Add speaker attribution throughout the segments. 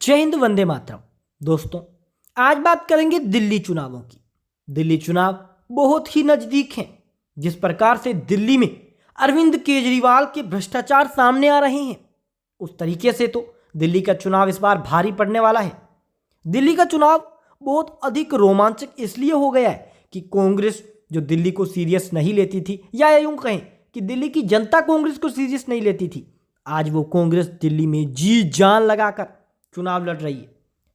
Speaker 1: जय हिंद, वंदे मातरम। दोस्तों, आज बात करेंगे दिल्ली चुनावों की। दिल्ली चुनाव बहुत ही नजदीक हैं। जिस प्रकार से दिल्ली में अरविंद केजरीवाल के भ्रष्टाचार सामने आ रहे हैं, उस तरीके से तो दिल्ली का चुनाव इस बार भारी पड़ने वाला है। दिल्ली का चुनाव बहुत अधिक रोमांचक इसलिए हो गया है कि कांग्रेस जो दिल्ली को सीरियस नहीं लेती थी, या यूं कहें कि दिल्ली की जनता कांग्रेस को सीरियस नहीं लेती थी, आज वो कांग्रेस दिल्ली में जी जान लगाकर चुनाव लड़ रही है।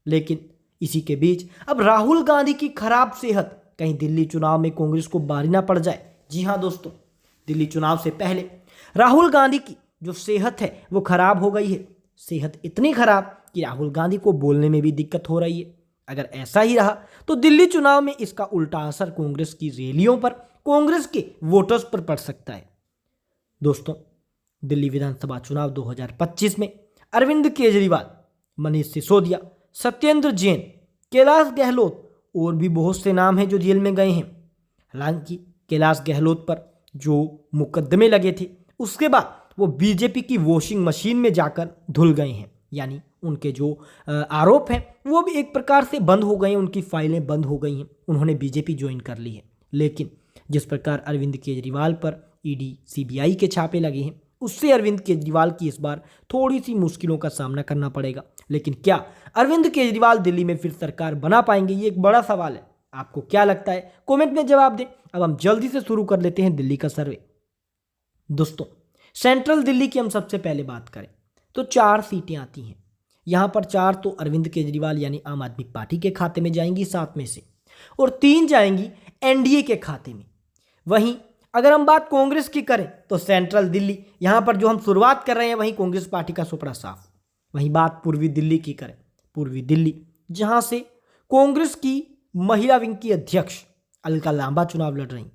Speaker 1: लेकिन इसी के बीच अब राहुल गांधी की खराब सेहत कहीं दिल्ली चुनाव में कांग्रेस को बारी ना पड़ जाए। जी हां दोस्तों, दिल्ली चुनाव से पहले राहुल गांधी की जो सेहत है वो खराब हो गई है। सेहत इतनी खराब कि राहुल गांधी को बोलने में भी दिक्कत हो रही है। अगर ऐसा ही रहा तो दिल्ली चुनाव में इसका उल्टा असर कांग्रेस की रैलियों पर, कांग्रेस के वोटर्स पर पड़ सकता है। दोस्तों, दिल्ली विधानसभा चुनाव 2025 में अरविंद केजरीवाल, मनीष सिसोदिया, सत्येंद्र जैन, कैलाश गहलोत और भी बहुत से नाम हैं जो जेल में गए हैं। हालांकि कैलाश गहलोत पर जो मुकदमे लगे थे, उसके बाद वो बीजेपी की वॉशिंग मशीन में जाकर धुल गए हैं। यानी उनके जो आरोप हैं वो भी एक प्रकार से बंद हो गए हैं, उनकी फाइलें बंद हो गई हैं, उन्होंने बीजेपी ज्वाइन कर ली है। लेकिन जिस प्रकार अरविंद केजरीवाल पर ईडी सीबीआई के छापे लगे हैं, उससे अरविंद केजरीवाल की इस बार थोड़ी सी मुश्किलों का सामना करना पड़ेगा। लेकिन क्या अरविंद केजरीवाल दिल्ली में फिर सरकार बना पाएंगे, ये एक बड़ा सवाल है। आपको क्या लगता है, कमेंट में जवाब दें। अब हम जल्दी से शुरू कर लेते हैं दिल्ली का सर्वे। दोस्तों, सेंट्रल दिल्ली की हम सबसे पहले बात करें तो 4 सीटें आती हैं। यहां पर 4 तो अरविंद केजरीवाल यानी आम आदमी पार्टी के खाते में जाएंगी 7 में से, और 3 जाएंगी एनडीए के खाते में। वहीं अगर हम बात कांग्रेस की करें तो सेंट्रल दिल्ली, यहां पर जो हम शुरुआत कर रहे हैं वहीं कांग्रेस पार्टी का सुपड़ा साफ। वहीं बात पूर्वी दिल्ली की करें, पूर्वी दिल्ली जहां से कांग्रेस की महिला विंग की अध्यक्ष अलका लांबा चुनाव लड़ रही,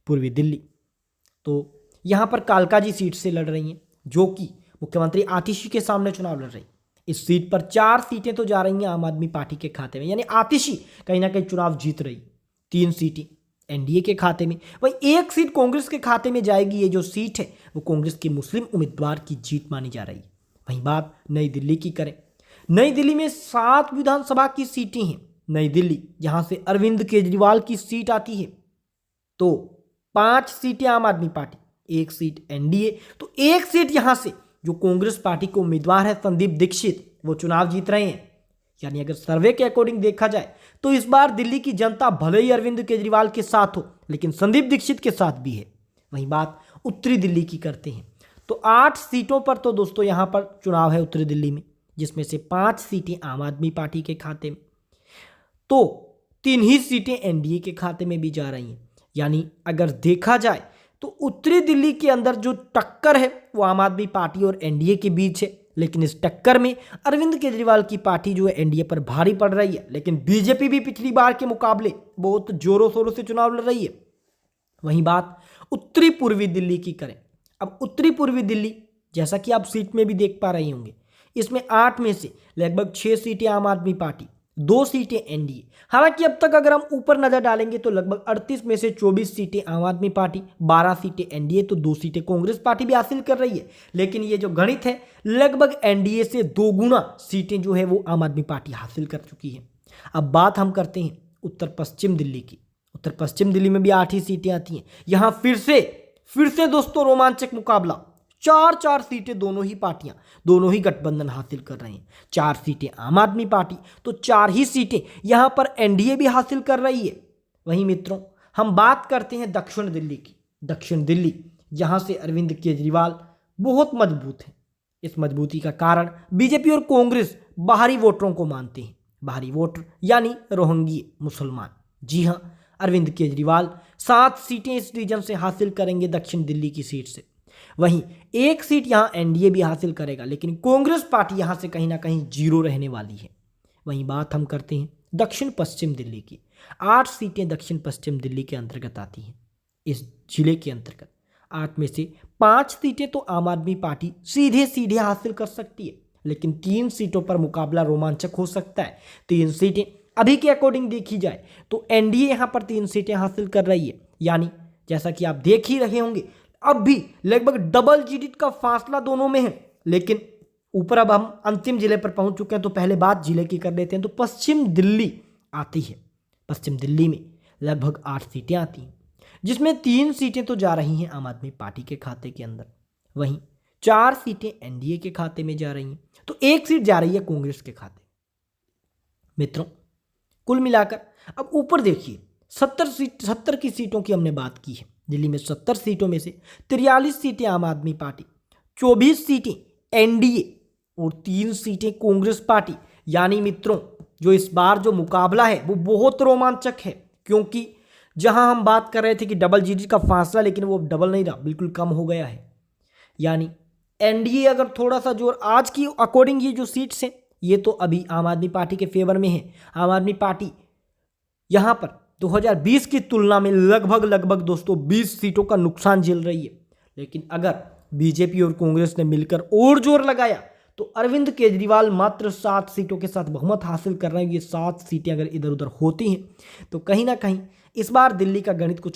Speaker 1: पूर्वी दिल्ली तो यहां पर कालकाजी सीट से लड़ रही हैं, जो कि मुख्यमंत्री आतिशी के सामने चुनाव लड़ रही। इस सीट पर 4 सीटें तो जा रही हैं आम आदमी पार्टी के खाते में, यानी आतिशी कहीं ना कहीं चुनाव जीत रही। 3 सीटें एनडीए के खाते में, वहीं 1 सीट कांग्रेस के खाते में जाएगी। ये जो सीट है वो कांग्रेस की मुस्लिम उम्मीदवार की जीत मानी जा रही है। वहीं बात नई दिल्ली की करें, नई दिल्ली में 7 विधानसभा की सीटें हैं। नई दिल्ली जहां से अरविंद केजरीवाल की सीट आती है, तो 5 सीटें आम आदमी पार्टी, 1 सीट एनडीए, तो 1 सीट यहां से जो कांग्रेस पार्टी के उम्मीदवार है संदीप दीक्षित, वो चुनाव जीत रहे हैं। यानी अगर सर्वे के अकॉर्डिंग देखा जाए तो इस बार दिल्ली की जनता भले ही अरविंद केजरीवाल के साथ हो, लेकिन संदीप दीक्षित के साथ भी है। वहीं बात उत्तरी दिल्ली की करते हैं तो 8 सीटों पर तो दोस्तों यहां पर चुनाव है उत्तरी दिल्ली में, जिसमें से 5 सीटें आम आदमी पार्टी के खाते में, तो 3 ही सीटें एनडीए के खाते में भी जा रही हैं। यानी अगर देखा जाए तो उत्तरी दिल्ली के अंदर जो टक्कर है वो आम आदमी पार्टी और एनडीए के बीच है। लेकिन इस टक्कर में अरविंद केजरीवाल की पार्टी जो है एनडीए पर भारी पड़ रही है। लेकिन बीजेपी भी पिछली बार के मुकाबले बहुत जोरों शोरों से चुनाव लड़ रही है। वहीं बात उत्तरी पूर्वी दिल्ली की करें, अब उत्तरी पूर्वी दिल्ली जैसा कि आप सीट में भी देख पा रहे होंगे, इसमें 8 में से लगभग 6 सीटें आम आदमी पार्टी, 2 सीटें एनडीए। हालांकि अब तक अगर हम ऊपर नजर डालेंगे तो लगभग 38 में से 24 सीटें आम आदमी पार्टी, 12 सीटें एनडीए, तो 2 सीटें कांग्रेस पार्टी भी हासिल कर रही है। लेकिन ये जो गणित है, लगभग एनडीए से 2 गुना सीटें जो है वो आम आदमी पार्टी हासिल कर चुकी है। अब बात हम करते हैं उत्तर पश्चिम दिल्ली की। उत्तर पश्चिम दिल्ली में भी 8 ही सीटें आती हैं। यहां फिर से दोस्तों रोमांचक मुकाबला, 4 सीटें दोनों ही पार्टियां, दोनों ही गठबंधन हासिल कर रहे हैं। 4 सीटें आम आदमी पार्टी, तो 4 ही सीटें यहां पर एनडीए भी हासिल कर रही है। वहीं मित्रों, हम बात करते हैं दक्षिण दिल्ली की। दक्षिण दिल्ली जहां से अरविंद केजरीवाल बहुत मजबूत है। इस मजबूती का कारण बीजेपी और कांग्रेस बाहरी वोटरों को मानते हैं। बाहरी वोटर यानी रोहिंग्या मुसलमान। जी हां, अरविंद केजरीवाल 7 सीटें इस रीजन से हासिल करेंगे, दक्षिण दिल्ली की सीट से। वहीं 1 सीट यहां एनडीए भी हासिल करेगा, लेकिन कांग्रेस पार्टी यहां से कहीं ना कहीं जीरो रहने वाली है। वहीं बात हम करते हैं दक्षिण पश्चिम दिल्ली की। 8 सीटें दक्षिण पश्चिम दिल्ली के अंतर्गत आती हैं। इस जिले के अंतर्गत 8 में से 5 सीटें तो आम आदमी पार्टी सीधे हासिल कर सकती है, लेकिन 3 सीटों पर मुकाबला रोमांचक हो सकता है। 3 सीटें अभी के अकॉर्डिंग देखी जाए तो एनडीए यहां पर 3 सीटें हासिल कर रही है। यानी जैसा कि आप देख ही रहे होंगे, अब भी लगभग डबल डिजिट का फासला दोनों में है। लेकिन ऊपर अब हम अंतिम जिले पर पहुंच चुके हैं, तो पहले बात जिले की कर लेते हैं। तो पश्चिम दिल्ली आती है। पश्चिम दिल्ली में लगभग 8 सीटें आती हैं, जिसमें 3 सीटें तो जा रही हैं आम आदमी पार्टी के खाते के अंदर, वहीं 4 सीटें एनडीए के खाते में जा रही हैं, तो 1 सीट जा रही है कांग्रेस के खाते। मित्रों, कुल मिलाकर अब ऊपर देखिए, 70 की सीटों की हमने बात की है। दिल्ली में 70 सीटों में से 43 सीटें आम आदमी पार्टी, 24 सीटें एनडीए और 3 सीटें कांग्रेस पार्टी। यानी मित्रों, जो इस बार जो मुकाबला है वो बहुत रोमांचक है, क्योंकि जहां हम बात कर रहे थे कि डबल डिजिट का फासला, लेकिन वो डबल नहीं रहा, बिल्कुल कम हो गया है। यानी एनडीए अगर थोड़ा सा जोर, आज की अकॉर्डिंग ये जो सीट्स हैं ये तो अभी आम आदमी पार्टी के फेवर में है। आम आदमी पार्टी यहां पर 2020 की तुलना में लगभग दोस्तों 20 सीटों का नुकसान झेल रही है। लेकिन अगर बीजेपी और कांग्रेस ने मिलकर और जोर लगाया तो अरविंद केजरीवाल मात्र 7 सीटों के साथ बहुमत हासिल कर रहे हैं। ये 7 सीटें अगर इधर उधर होती हैं तो कहीं ना कहीं इस बार दिल्ली का गणित कुछ